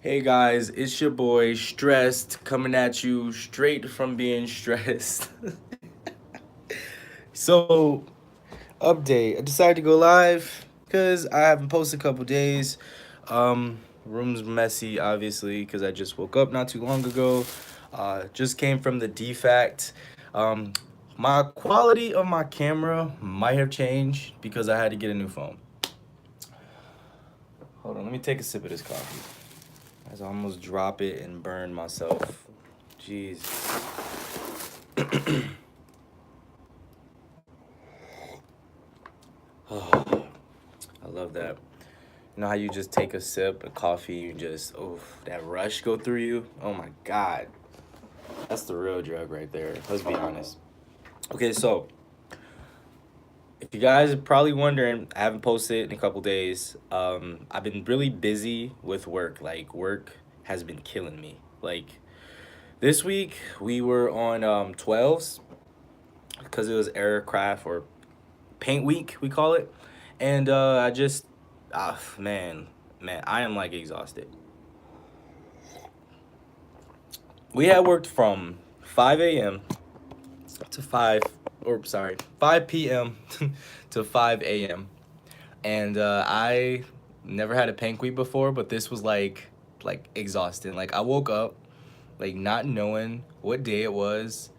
Hey guys, it's your boy Stressed coming at you straight from being stressed. So, update. I decided to go live because I haven't posted a couple days. Room's messy, obviously, because I just woke up not too long ago. Just came from the defact. Um, my quality of my camera might have changed because I had to get a new phone. Hold on, let me take a sip of this coffee. As I almost drop it and burn myself. Jeez. Oh, I love that. You know how you just take a sip of coffee, you just, oh, that rush go through you? Oh my God. That's the real drug right there. Let's be honest. Okay, so if you guys are probably wondering, I haven't posted in a couple days. I've been really busy with work. Like, work has been killing me. Like, this week we were on 12s because it was aircraft or paint week, we call it. And I just, man, I am like exhausted. We had worked from 5 a.m. to 5, or sorry, 5 p.m. to 5 a.m. And I never had a paint week before, but this was like exhausting. Like I woke up like not knowing what day it was,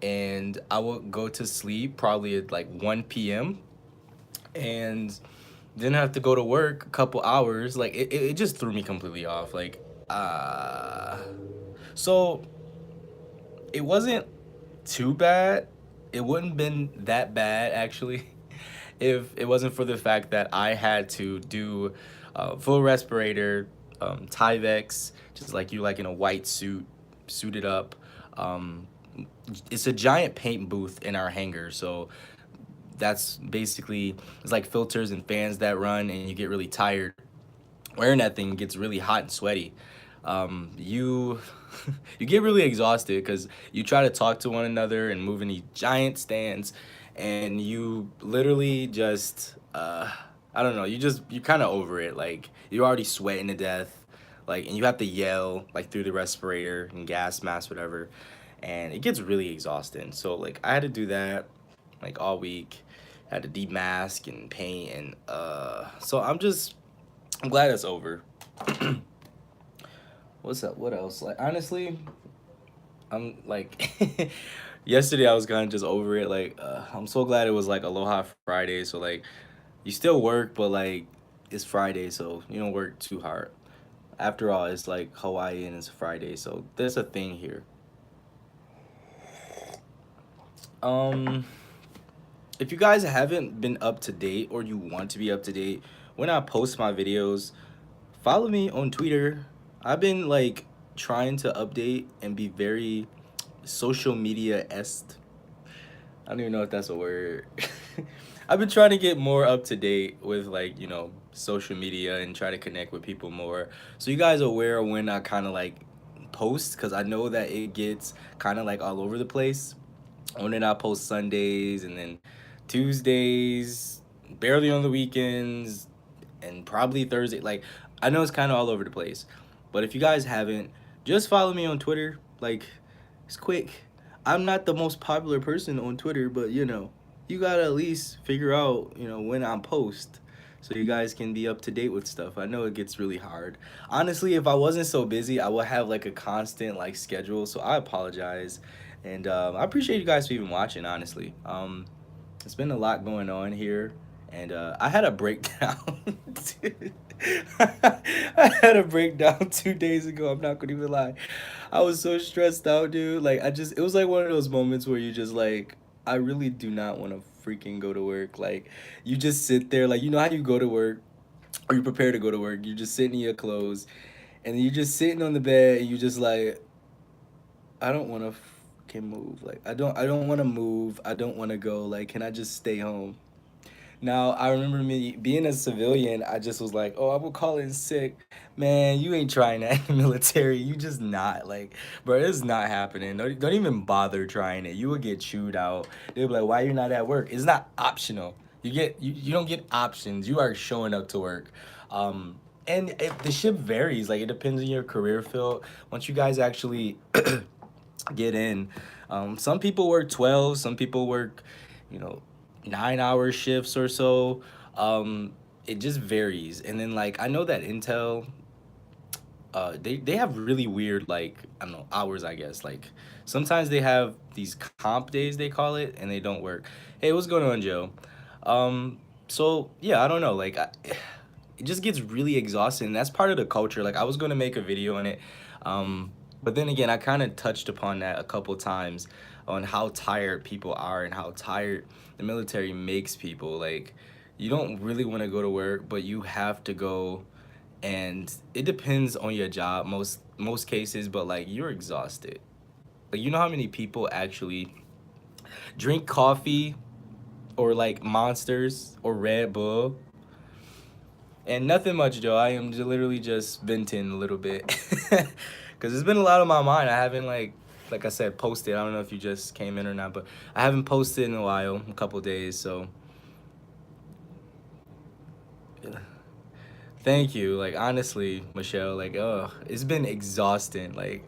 and I would go to sleep probably at like 1 p.m. and then have to go to work a couple hours. Like it just threw me completely off. Like uh so it wasn't too bad. It wouldn't been that bad actually if it wasn't for the fact that I had to do full respirator, Tyvek, just like you like in a white suit, suited up. Um, it's a giant paint booth in our hangar, so that's basically it's like filters and fans that run, and you get really tired wearing that thing. Gets really hot and sweaty. You you get really exhausted because you try to talk to one another and move in these giant stands, and you literally just I don't know. You kind of over it. Like you're already sweating to death, like, and you have to yell like through the respirator and gas mask, whatever, and it gets really exhausting. So like I had to do that like all week. Had to demask and paint, and so I'm glad it's over. What's up? What else? Like honestly, I'm like yesterday I was kind of just over it. Like I'm so glad it was like Aloha Friday. So like you still work, but like it's Friday, so you don't work too hard. After all, it's like Hawaii and it's Friday, so there's a thing here. Um, if you guys haven't been up to date or you want to be up to date when I post my videos, follow me on Twitter. I've been like trying to update and be very social media est. I don't even know if that's a word. I've been trying to get more up to date with like, social media and try to connect with people more. So you guys are aware when I kind of like post because I know that it gets kind of like all over the place. And then I post Sundays and then Tuesdays, barely on the weekends, and probably Thursday. Like I know it's kind of all over the place. But if you guys haven't, just follow me on Twitter. Like it's quick. I'm not the most popular person on Twitter, but you gotta at least figure out, when I'm post so you guys can be up to date with stuff. I know it gets really hard. Honestly, if I wasn't so busy, I would have like a constant like schedule. So I apologize. And I appreciate you guys for even watching, honestly. It's been a lot going on here. And I had a breakdown. I had a breakdown 2 days ago. I'm not gonna even lie. I was so stressed out, dude. Like it was like one of those moments where you just like, I really do not want to freaking go to work. Like you just sit there, like you know how you go to work or you prepare to go to work. You're just sitting in your clothes, and you're just sitting on the bed, and you just like, I don't want to can move. Like I don't want to move. I don't want to go. Like can I just stay home? Now, I remember me being a civilian, I just was like, oh, I will call in sick. Man, you ain't trying that in the military. You just not. Like, bro, it's not happening. Don't even bother trying it. You will get chewed out. They'll be like, why you not at work? It's not optional. You don't get options. You are showing up to work. Um, And the ship varies. Like, it depends on your career field. Once you guys actually get in, some people work 12, some people work, you know, 9 hour shifts or so. Um, it just varies. And then, like, I know that Intel, they have really weird, like, I don't know, hours, I guess. Like, sometimes they have these comp days, they call it, and they don't work. Hey, what's going on, Joe? So yeah, I don't know, like, it just gets really exhausting. That's part of the culture. Like, I was gonna make a video on it, but then again, I kind of touched upon that a couple times on how tired people are and how tired the military makes people. Like, you don't really want to go to work, but you have to go, and it depends on your job most cases, but like, you're exhausted. Like, you know how many people actually drink coffee or like Monsters or Red Bull. And nothing much, Joe. I am literally just venting a little bit. Because it's been a lot on my mind. I haven't, like I said, posted. I don't know if you just came in or not, but I haven't posted in a while, a couple days. So thank you. Like, honestly, Michelle, like, it's been exhausting. Like,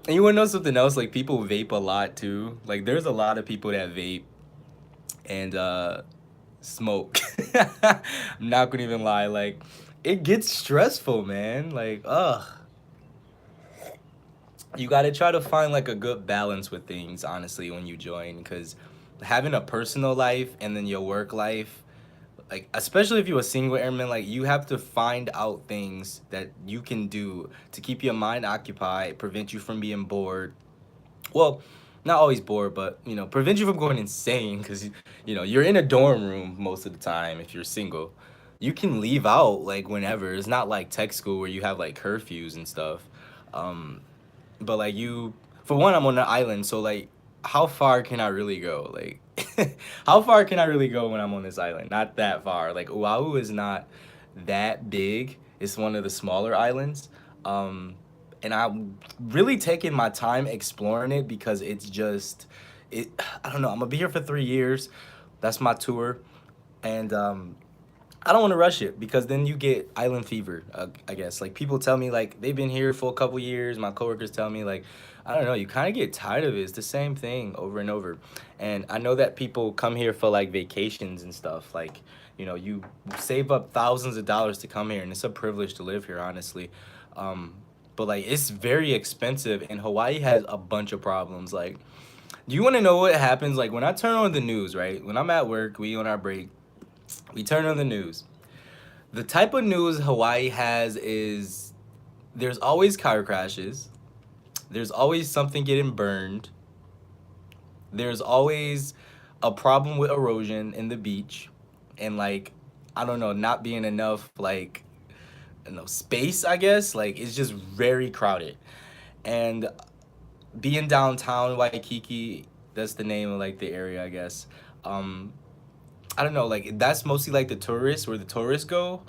And you wanna know something else? Like, people vape a lot too. Like, there's a lot of people that vape and smoke. I'm not gonna even lie. Like, it gets stressful, man. Like, you gotta try to find like a good balance with things, honestly, when you join, because having a personal life and then your work life, like, especially if you're a single airman, like, you have to find out things that you can do to keep your mind occupied, prevent you from being bored. Well, not always bored, but, prevent you from going insane, because, you're in a dorm room most of the time if you're single. You can leave out like whenever. It's not like tech school where you have like curfews and stuff. Um, but like, for one, I'm on an island, so like, how far can I really go? Like, how far can I really go when I'm on this island? Not that far. Like, Oahu is not that big. It's one of the smaller islands. Um, and I'm really taking my time exploring it, because it's just it. I don't know. I'm gonna be here for 3 years. That's my tour, and I don't want to rush it, because then you get island fever. I guess, like, people tell me, like, they've been here for a couple years. My coworkers tell me, like, I don't know, you kind of get tired of it. It's the same thing over and over. And I know that people come here for like vacations and stuff. Like, you save up thousands of dollars to come here, and it's a privilege to live here, honestly. Um, but like, it's very expensive, and Hawaii has a bunch of problems. Like, do you want to know what happens? Like, when I turn on the news, right? When I'm at work, we on our break, we turn on the news. The type of news Hawaii has is, there's always car crashes. There's always something getting burned. There's always a problem with erosion in the beach, and like, I don't know, not being enough, like, space, I guess. Like, it's just very crowded. And being downtown Waikiki, that's the name of like the area, I guess. Um, I don't know, like, that's mostly like the tourists, where the tourists go.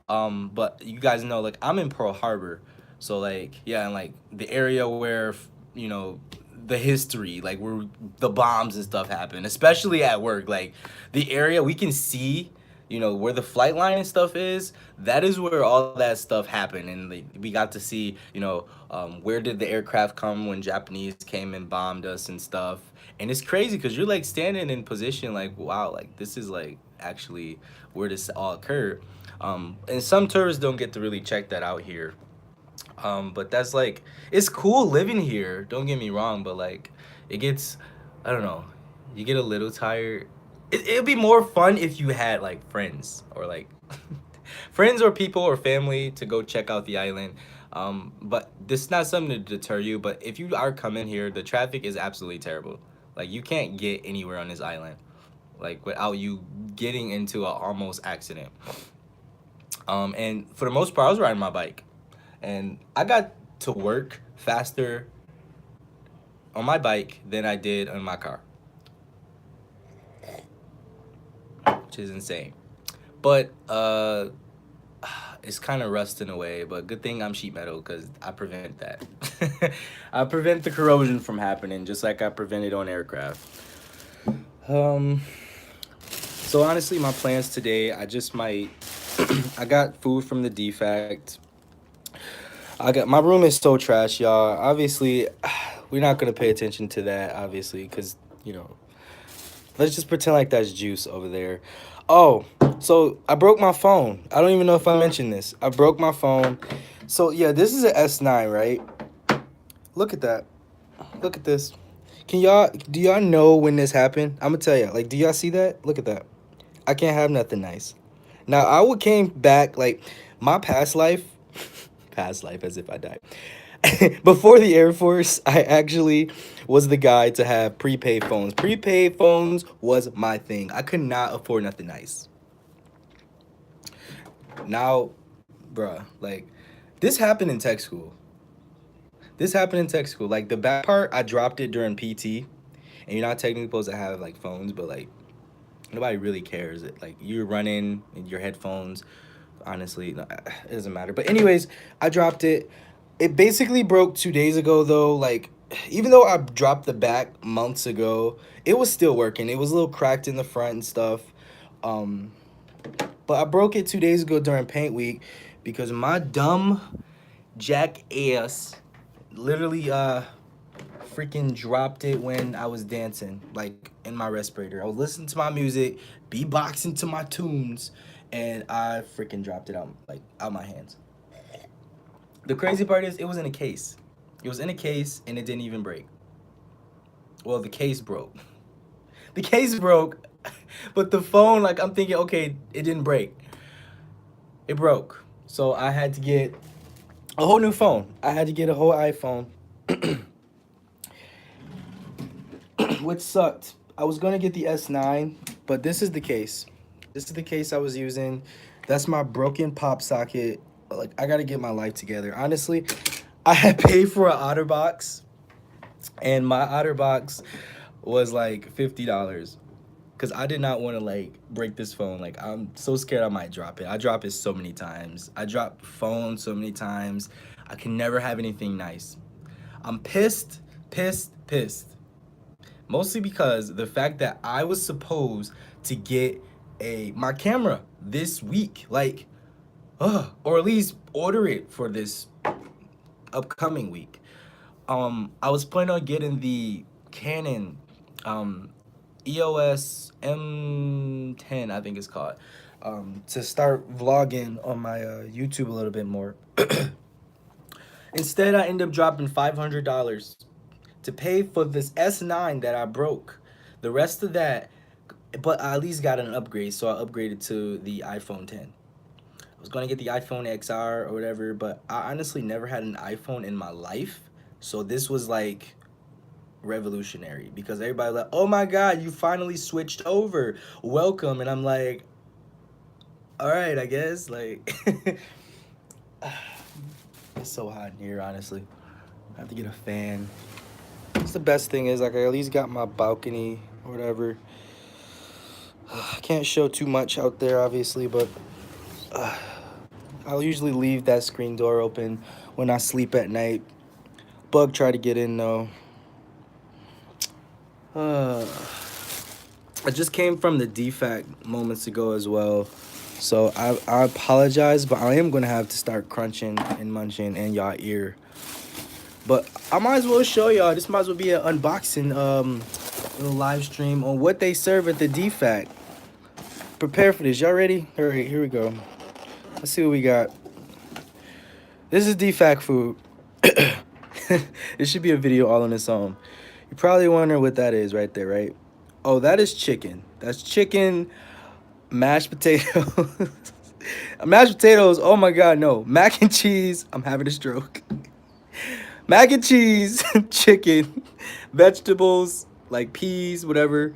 But you guys know, like, I'm in Pearl Harbor, so like, yeah, and like the area where, you know the history, like, where the bombs and stuff happen, especially at work. Like, the area we can see, where the flight line and stuff is. That is where all that stuff happened, and like, we got to see, where did the aircraft come when Japanese came and bombed us and stuff. And it's crazy, because you're like standing in position, like, wow, like, this is like actually where this all occurred. And some tourists don't get to really check that out here. But that's like, it's cool living here, don't get me wrong, but like, it gets, I don't know, you get a little tired. It'd be more fun if you had like friends, or like friends or people or family to go check out the island. But this is not something to deter you, but if you are coming here, the traffic is absolutely terrible. Like, you can't get anywhere on this island, like, without you getting into a almost accident. And for the most part, I was riding my bike, and I got to work faster on my bike than I did on my car, which is insane. But it's kind of rusting away. But good thing I'm sheet metal, because I prevent that. I prevent the corrosion from happening, just like I prevented on aircraft. So honestly, my plans today, I just might I got food from the defect. I got my room is so trash, y'all. Obviously, we're not gonna pay attention to that, obviously, because you know. Let's just pretend like that's juice over there. Oh, so I broke my phone. I don't even know if I mentioned this. I broke my phone. So yeah, this is an S9, right? Look at that. Look at this. Do y'all know when this happened? I'm gonna tell you. Like, do y'all see that? Look at that. I can't have nothing nice. Now I would came back like my past life, past life as if I died. Before the Air Force, I actually was the guy to have prepaid phones. Prepaid phones was my thing. I could not afford nothing nice. Now, bruh, like this happened in tech school. This happened in tech school. Like the back part, I dropped it during PT, and you're not technically supposed to have like phones, but like nobody really cares. It like you're running in your headphones. Honestly, no, it doesn't matter. But anyways, I dropped it. It basically broke 2 days ago though. Like even though I dropped the back months ago, it was still working. It was a little cracked in the front and stuff. Um, but I broke it 2 days ago during paint week because my dumb jackass literally freaking dropped it when I was dancing, like in my respirator. I was listening to my music, beatboxing to my tunes, and I freaking dropped it out my hands. The crazy part is it was in a case. It was in a case and it didn't even break. Well, the case broke. The case broke, but the phone, like I'm thinking, okay, it didn't break. It broke. So I had to get a whole new phone. I had to get a whole iPhone, which sucked. I was gonna get the S9, but this is the case. This is the case I was using. That's my broken pop socket. Like I gotta get my life together. Honestly, I had paid for an OtterBox, and my OtterBox was like $50. Cause I did not want to like break this phone. Like I'm so scared I might drop it. I drop it so many times. I drop phones so many times. I can never have anything nice. I'm pissed, pissed, pissed. Mostly because the fact that I was supposed to get a my camera this week, like, or at least order it for this upcoming week. I was planning on getting the Canon EOS M10, I think it's called, to start vlogging on my YouTube a little bit more. Instead, I ended up dropping $500 to pay for this S9 that I broke. The rest of that, but I at least got an upgrade, so I upgraded to the iPhone 10. I was gonna get the iPhone XR or whatever, but I honestly never had an iPhone in my life, so this was like revolutionary because everybody like, oh my god, you finally switched over, welcome, and I'm like, all right, I guess like it's so hot in here. Honestly, I have to get a fan. It's the best thing is like I at least got my balcony or whatever. I can't show too much out there obviously, but I'll usually leave that screen door open when I sleep at night. Bug try to get in though. I just came from the defect moments ago as well. So I apologize, but I am gonna have to start crunching and munching in y'all ear. But I might as well show y'all. This might as well be an unboxing little live stream on what they serve at the defect. Prepare for this. Y'all ready? All right, here we go. Let's see what we got. This is defect food. It should be a video all on its own. You're probably wondering what that is right there, right? Oh, that is chicken. That's chicken, mashed potatoes. Mashed potatoes, oh my god, no. Mac and cheese, I'm having a stroke. Mac and cheese, chicken, vegetables, like peas, whatever.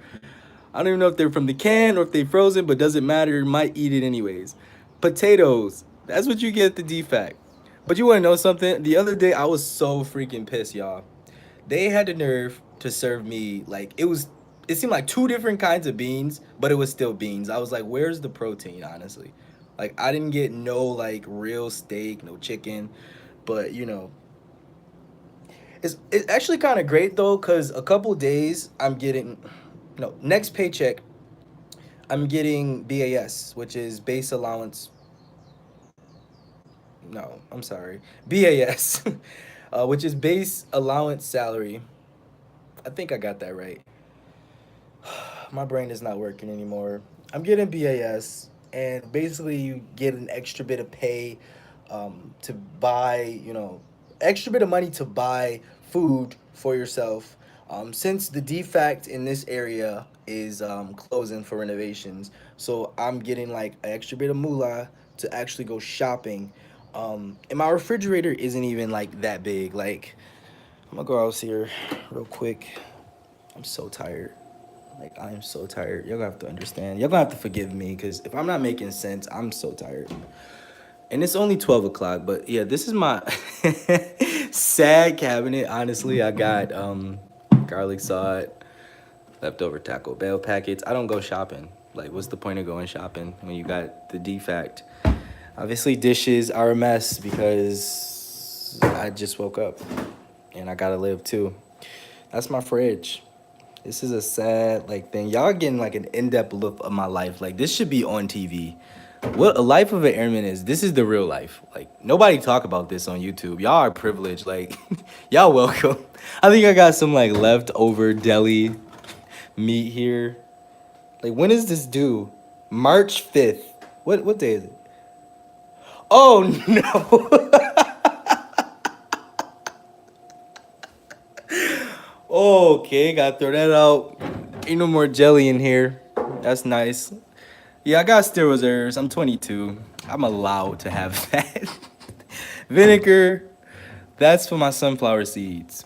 I don't even know if they're from the can or if they're frozen, but doesn't matter. Might eat it anyways. Potatoes, that's what you get at the defect. But you want to know something? The other day, I was so freaking pissed, y'all. They had the nerve to serve me like it seemed like two different kinds of beans, but it was still beans. I was like, where's the protein, honestly? Like I didn't get no like real steak, no chicken, but you know, it's actually kind of great though cuz a couple days I'm getting no, next paycheck I'm getting BAS, which is base allowance No, I'm sorry. BAS, which is base allowance salary. I think I got that right. My brain is not working anymore. I'm getting BAS, and basically you get an extra bit of pay to buy, extra bit of money to buy food for yourself. Since the defect in this area is closing for renovations, so I'm getting like an extra bit of moolah to actually go shopping. And my refrigerator isn't even like that big. Like, I'm gonna go out here real quick. I'm so tired. Like, I am so tired. Y'all gonna have to understand. Y'all gonna have to forgive me because if I'm not making sense, I'm so tired. And it's only 12 o'clock, but yeah, this is my sad cabinet. Honestly, I got garlic salt, leftover Taco Bell packets. I don't go shopping. Like, what's the point of going shopping when you got the defect? Obviously, dishes are a mess because I just woke up and I gotta live too. That's my fridge. This is a sad like thing. Y'all getting like an in-depth look of my life. Like this should be on TV. What a life of an airman is. This is the real life. Like nobody talk about this on YouTube. Y'all are privileged. Like y'all welcome. I think I got some like leftover deli meat here. Like when is this due? March 5th. What day is it? Oh no. Okay, gotta throw that out. Ain't no more jelly in here. That's nice. Yeah, I got still reserves. I'm 22. I'm allowed to have that. Vinegar, that's for my sunflower seeds.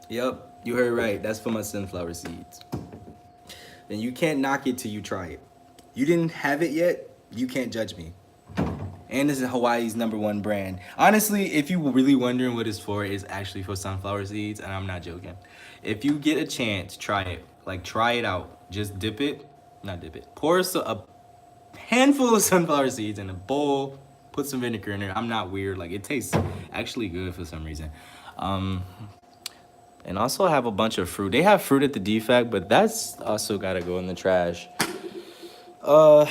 Yep, you heard right. That's for my sunflower seeds. And you can't knock it till you try it. You didn't have it yet, you can't judge me. And this is Hawaii's #1 brand. Honestly, if you were really wondering what it's for, it's actually for sunflower seeds, and I'm not joking. If you get a chance, try it. Like, try it out. Just dip it, not dip it. Pour a handful of sunflower seeds in a bowl, put some vinegar in there. I'm not weird. Like, it tastes actually good for some reason. Um, and also have a bunch of fruit. They have fruit at the defect, but that's also gotta go in the trash. Uh,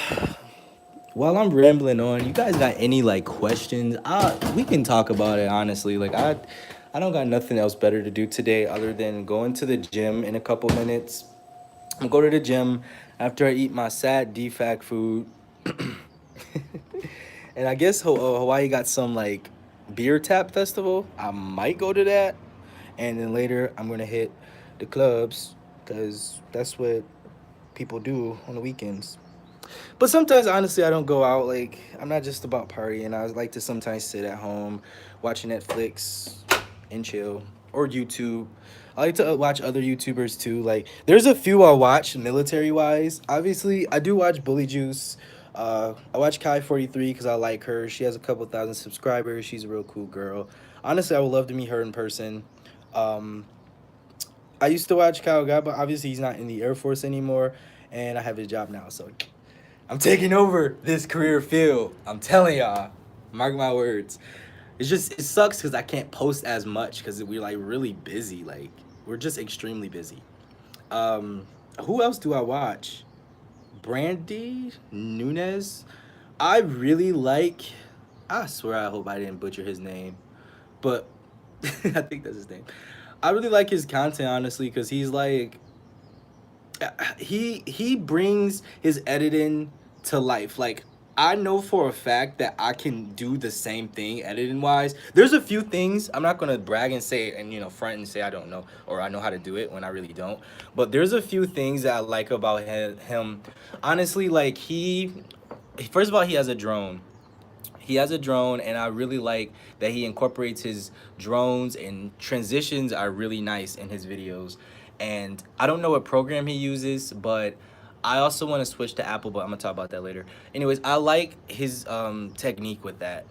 while I'm rambling on, you guys got any like questions? We can talk about it honestly. Like I don't got nothing else better to do today other than going to the gym in a couple minutes. I'm go to the gym after I eat my sad defac food. And I guess Hawaii got some like beer tap festival. I might go to that, and then later I'm gonna hit the clubs because that's what people do on the weekends. But sometimes, honestly, I don't go out. Like, I'm not just about partying. I like to sometimes sit at home, watch Netflix, and chill, or YouTube. I like to watch other YouTubers too. Like, there's a few I watch military wise. Obviously, I do watch Bully Juice. I watch Kai 43 because I like her. She has a couple thousand subscribers. She's a real cool girl. Honestly, I would love to meet her in person. Um, I used to watch Kyle Guy, but obviously he's not in the Air Force anymore, and I have his job now, so I'm taking over this career field. I'm telling y'all, mark my words. It's just it sucks because I can't post as much because we're like really busy. Like we're just extremely busy. Um, who else do I watch? Brandy Nunez. I really like. I swear I hope I didn't butcher his name, but I think that's his name. I really like his content honestly because he's like he brings his editing to life. Like I know for a fact that I can do the same thing editing wise. There's a few things I'm not gonna brag and say and front and say I don't know or I know how to do it when I really don't. But there's a few things that I like about him. Honestly, like he first of all he has a drone. He has a drone, and I really like that he incorporates his drones and transitions are really nice in his videos. And I don't know what program he uses, but I also want to switch to Apple, but I'm gonna talk about that later. Anyways, I like his technique with that.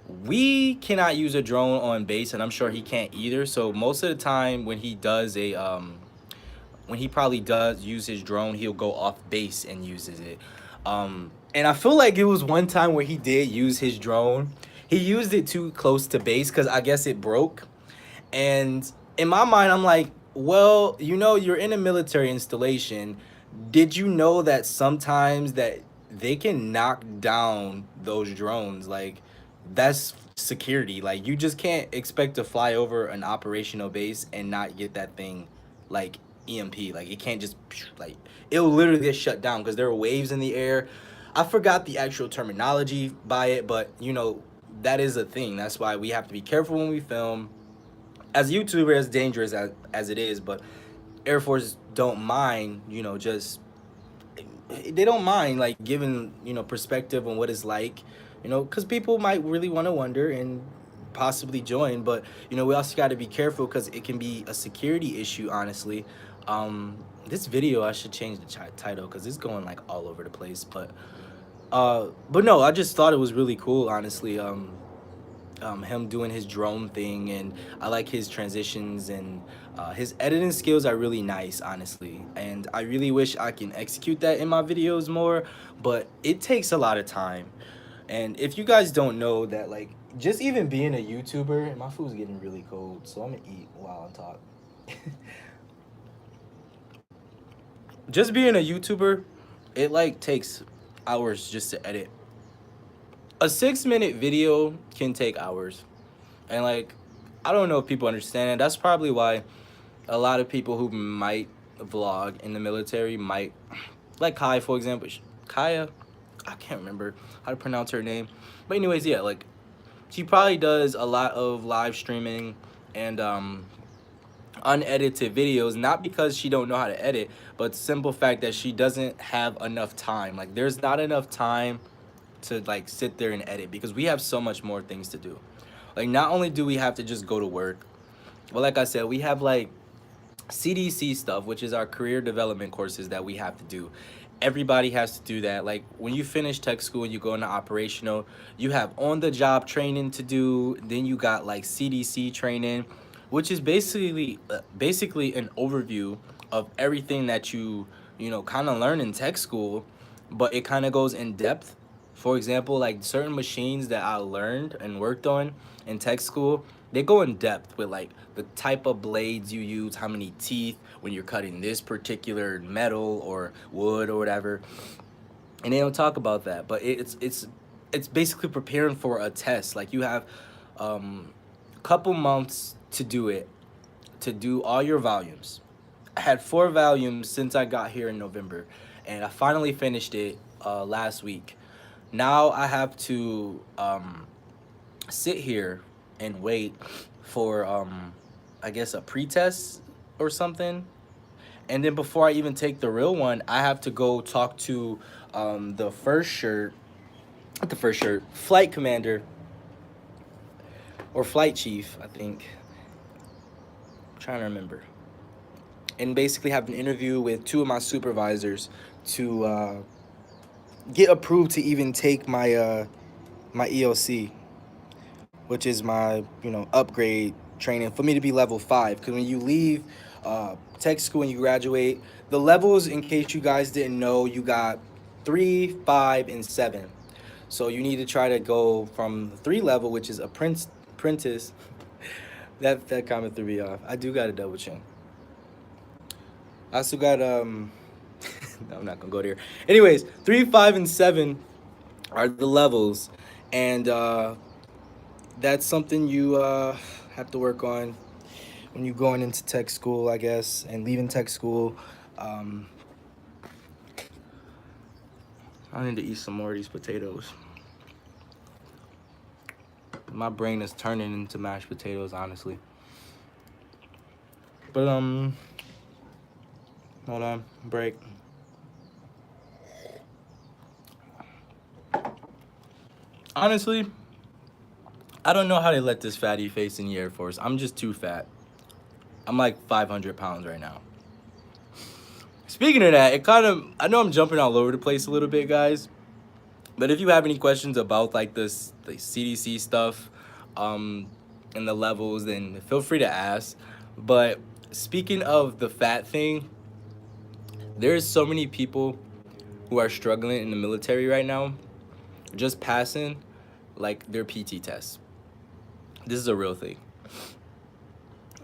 We cannot use a drone on base, and I'm sure he can't either. So most of the time when he does when he probably does use his drone, he'll go off base and uses it. And I feel like it was one time where he did use his drone. He used it too close to base because I guess it broke. And in my mind, I'm like, well, you're in a military installation. Did you know that sometimes that they can knock down those drones? Like, that's security. Like, you just can't expect to fly over an operational base and not get that thing, like, EMP. Like, it can't just, like, it'll literally get shut down because there are waves in the air. I forgot the actual terminology by it, but you know, that is a thing. That's why we have to be careful when we film. As a YouTuber, as dangerous as it is, but Air Force don't mind, you know, just they don't mind like giving, you know, perspective on what it's like, you know, because people might really want to wonder and possibly join, but you know, we also got to be careful because it can be a security issue, honestly. This video, I should change the title because it's going like all over the place, but no, I just thought it was really cool, honestly. Him doing his drone thing, and I like his transitions, and his editing skills are really nice, honestly. And I really wish I can execute that in my videos more, but it takes a lot of time. And if you guys don't know that, like, just even being a YouTuber, and my food's getting really cold, so I'm gonna eat while I talk. Just being a YouTuber, it like takes hours just to edit. A 6 minute video can take hours. And like, I don't know if people understand it. That's probably why a lot of people who might vlog in the military might, like Kai, for example. Kaya, I can't remember how to pronounce her name. But anyways, yeah, like, she probably does a lot of live streaming and unedited videos, not because she don't know how to edit, but simple fact that she doesn't have enough time. Like, there's not enough time to like sit there and edit because we have so much more things to do. Like, not only do we have to just go to work, but like I said, we have like CDC stuff, which is our career development courses that we have to do. Everybody has to do that. Like, when you finish tech school and you go into operational, you have on the job training to do. Then you got like CDC training, which is basically an overview of everything that you know, kind of learn in tech school, but it kind of goes in depth. For example, like certain machines that I learned and worked on in tech school, they go in depth with like the type of blades you use, how many teeth when you're cutting this particular metal or wood or whatever. And they don't talk about that, but it's basically preparing for a test. Like, you have a couple months to do it, to do all your volumes. I had 4 volumes since I got here in November, and I finally finished it last week. Now I have to sit here and wait for I guess a pretest or something. And then before I even take the real one, I have to go talk to the first shirt, not the first shirt, flight commander or flight chief, I think. I'm trying to remember. And basically have an interview with 2 of my supervisors to get approved to even take my EOC, which is my, you know, upgrade training for me to be level 5. Because when you leave tech school and you graduate, the levels, in case you guys didn't know, you got 3, 5, and 7. So you need to try to go from 3 level, which is apprentice. That comment threw me off. I do got a double chin. I also got no, I'm not gonna go there. Anyways, 3, 5, and 7 are the levels, and that's something you have to work on when you're going into tech school, I guess, and leaving tech school. I need to eat some more of these potatoes. My brain is turning into mashed potatoes, honestly. But hold on, break. Honestly, I don't know how they let this fatty face in the Air Force. I'm just too fat. I'm like 500 pounds right now. Speaking of that, I know I'm jumping all over the place a little bit, guys. But if you have any questions about like this, the CDC stuff, and the levels, then feel free to ask. But speaking of the fat thing, there's so many people who are struggling in the military right now, just passing like their PT tests. This is a real thing.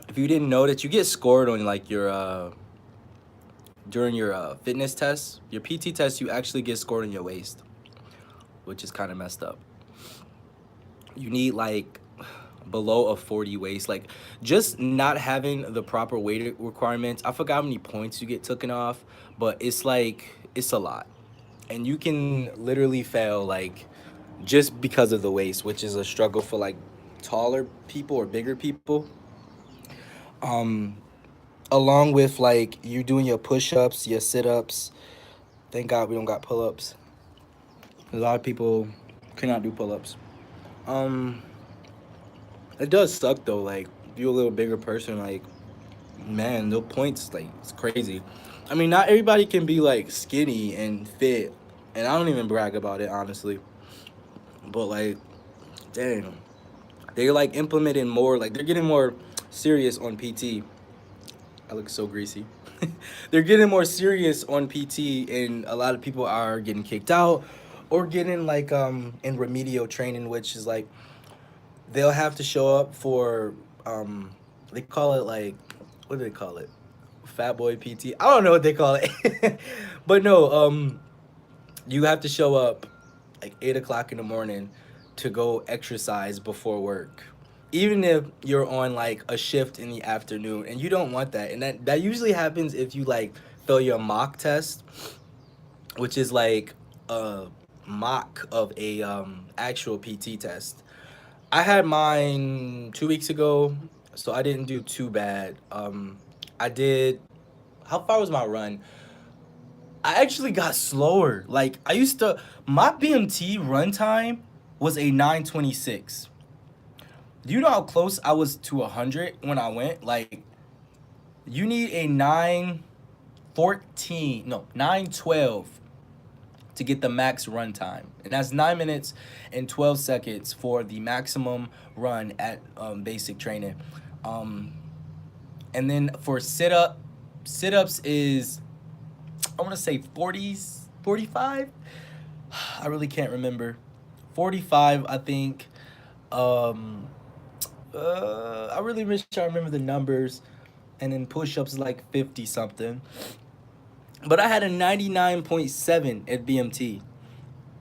If you didn't know that, you get scored on like your during your fitness test, your PT test, you actually get scored on your waist, which is kind of messed up. you need like below a 40 waist. Like just not having the proper weight requirements. I forgot how many points you get taken off, but it's like it's a lot. And you can literally fail like just because of the waist, which is a struggle for like taller people or bigger people. Um Along with like you doing your push-ups, your sit-ups. Thank God we don't got pull-ups. A lot of people cannot do pull-ups. Um it does suck though, like if you're a little bigger person, like man, no points, like it's crazy. I mean, not everybody can be like skinny and fit, and I don't even brag about it honestly. But like, dang, they're like implementing more, like they're getting more serious on PT. I look so greasy. They're getting more serious on PT, and a lot of people are getting kicked out or getting like in remedial training, which is like they'll have to show up for they call it like what do they call it? Fat boy PT. I don't know what they call it. But no, you have to show up like 8 o'clock in the morning to go exercise before work. Even if you're on like a shift in the afternoon and you don't want that. And that usually happens if you like fail your mock test, which is like a mock of a actual PT test. I had mine 2 weeks ago, so I didn't do too bad. I did. How far was my run? I actually got slower. Like I used to, my BMT run time was a 9:26. Do you know how close I was to 100 when I went? Like you need a 9:14, no 9:12 to get the max run time, and that's 9 minutes and 12 seconds for the maximum run at basic training. Um, and then for sit ups is I want to say 40s, 45. I really can't remember. 45, I think. Um, I really wish I remember the numbers. And then push ups like 50 something. But I had a 99.7 at BMT.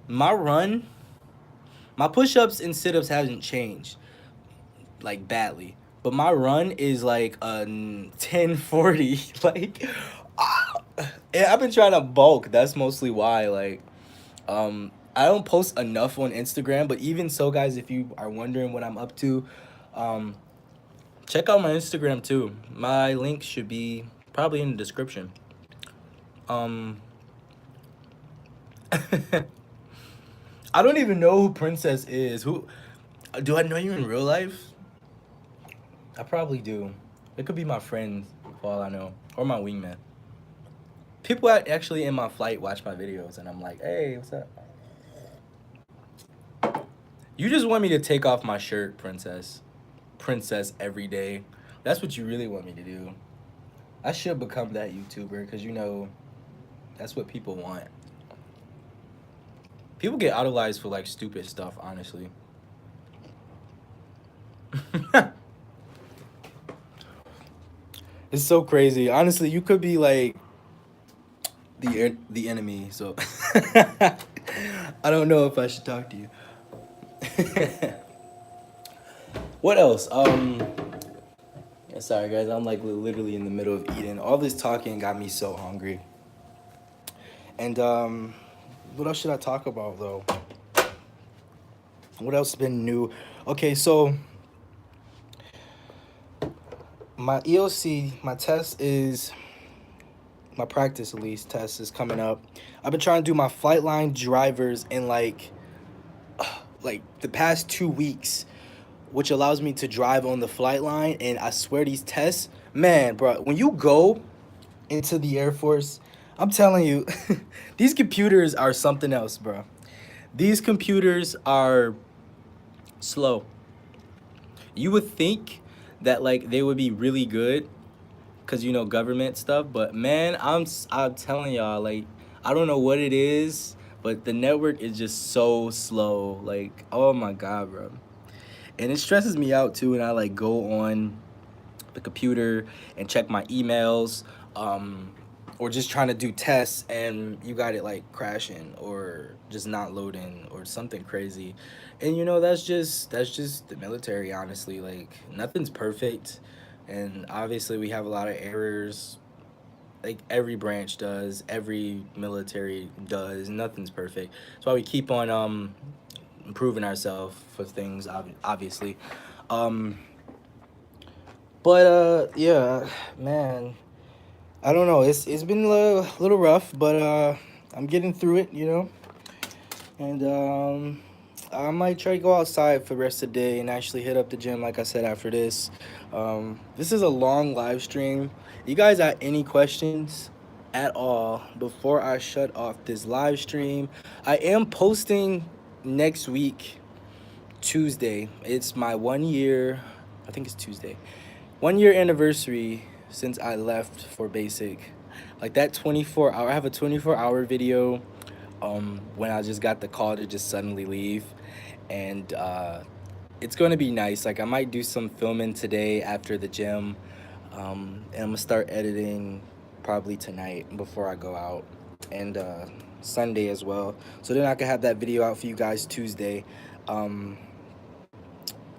My run, my push ups and sit ups hasn't changed like badly. But my run is like a 1040. Like, ah, yeah, I've been trying to bulk. That's mostly why. Like, I don't post enough on Instagram, but even so, guys, if you are wondering what I'm up to, um, check out my Instagram too. My link should be probably in the description. Um, I don't even know who Princess is. Who do I know you in real life? I probably do. It could be my friend, for all I know, or my wingman. People actually in my flight watch my videos, and I'm like, "Hey, what's up?" You just want me to take off my shirt, Princess. Princess every day. That's what you really want me to do. I should become that YouTuber because you know that's what people want. People get idolized for like stupid stuff, honestly. It's so crazy. Honestly, you could be like the enemy. So I don't know if I should talk to you. What else? Yeah, sorry guys, I'm like literally in the middle of eating. All this talking got me so hungry. And what else should I talk about though? What else has been new? Okay, so my EOC, my test is my practice at least test is coming up. I've been trying to do my flight line drivers in like the past 2 weeks, which allows me to drive on the flight line. And I swear these tests, man, bro, when you go into the Air Force, I'm telling you, these computers are something else, bro. These computers are slow. You would think that like they would be really good because you know government stuff, but man, I'm telling y'all, like I don't know what it is, but the network is just so slow. Like oh my god, bro. And it stresses me out too. And I like go on the computer and check my emails. or just trying to do tests and you got it like crashing or just not loading or something crazy. And that's just the military, honestly. Like nothing's perfect, and obviously we have a lot of errors, like every branch does, every military does. Nothing's perfect. That's why we keep on improving ourselves for things, obviously. Um, but yeah, man, I don't know. It's been a little rough, but I'm getting through it, and I might try to go outside for the rest of the day and actually hit up the gym, like I said, after this. This is a long live stream. You guys got any questions at all before I shut off this live stream? I am posting next week, Tuesday. It's my 1 year, I think it's Tuesday, 1 year anniversary since I left for basic. Like that 24 hour, I have a 24-hour video when I just got the call to just suddenly leave. And it's going to be nice. Like I might do some filming today after the gym. And I'm gonna start editing probably tonight before I go out, and Sunday as well. So then I can have that video out for you guys Tuesday, um,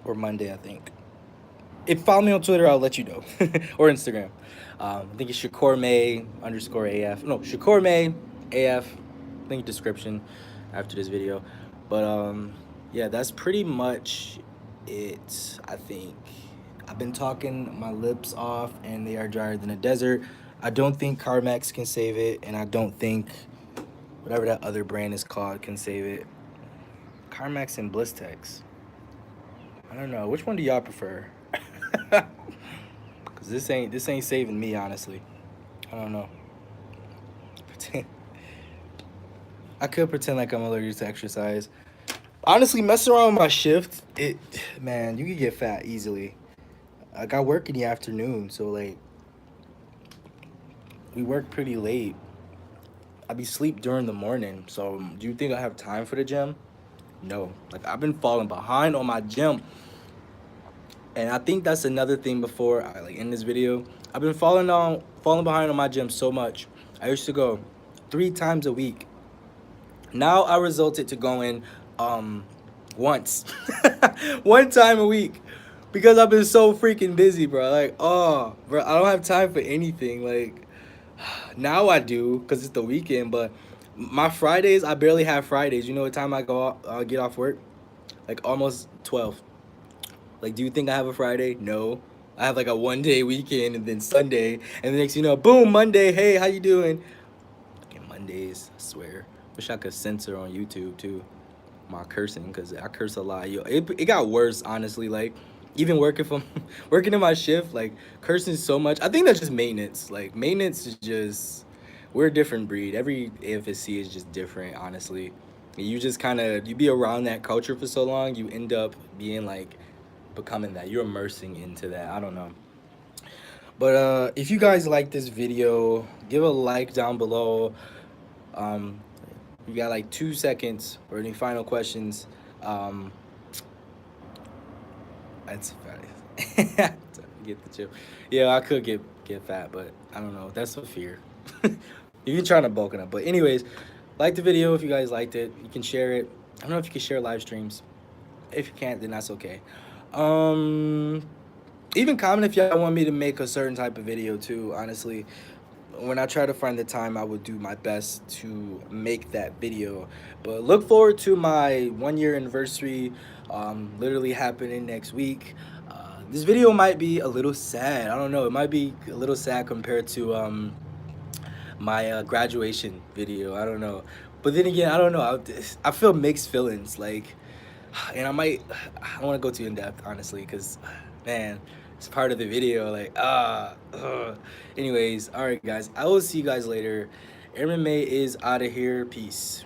or Monday, I think. If you follow me on Twitter, I'll let you know, or Instagram. I think it's Shakur May _AF. No, Shakur May AF. Link description after this video. But yeah, that's pretty much it. I think I've been talking my lips off, and they are drier than a desert. I don't think Carmex can save it, and I don't think whatever that other brand is called can save it. Carmex and Blistex. I don't know. Which one do y'all prefer? Cause this ain't saving me, honestly. I don't know. Pretend I could pretend like I'm allergic to exercise. Honestly, messing around with my shift, man, you could get fat easily. Like I work in the afternoon, so like we work pretty late. I be sleep during the morning. So do you think I have time for the gym? No. Like I've been falling behind on my gym. And I think that's another thing before I like end this video. I've been falling behind on my gym so much. I used to go 3 times a week. Now I resulted to going once. 1 time a week. Because I've been so freaking busy, bro. Like, oh, bro, I don't have time for anything. Like, now I do because it's the weekend. But my Fridays, I barely have Fridays. You know what time I get off work? Like almost 12. Like, do you think I have a Friday? No. I have like a 1 day weekend and then Sunday. And the next you know, boom, Monday. Hey, how you doing? Fucking Mondays, I swear. Wish I could censor on YouTube too. My cursing, because I curse a lot. Yo, it got worse, honestly. Like, even working from working in my shift, like cursing so much. I think that's just maintenance. Like maintenance is just, we're a different breed. Every AFSC is just different, honestly. You just kind of, you be around that culture for so long, you end up being like becoming that. You're immersing into that. I don't know. But if you guys like this video, give a like down below. Um, you got like 2 seconds or any final questions. That's fat. Get the chip. Yeah, I could get fat, but I don't know. That's a fear. You can try to bulk it up. But anyways, like the video if you guys liked it. You can share it. I don't know if you can share live streams. If you can't, then that's okay. Even comment if y'all want me to make a certain type of video too, honestly. When I try to find the time, I would do my best to make that video. But look forward to my 1 year anniversary, literally happening next week. This video might be a little sad. I don't know. It might be a little sad compared to my graduation video. I don't know. But then again, I don't know. I feel mixed feelings. Like, and I don't want to go too in depth, honestly, because, man, it's part of the video. Like, anyways, all right, guys. I will see you guys later. Airman May is out of here. Peace.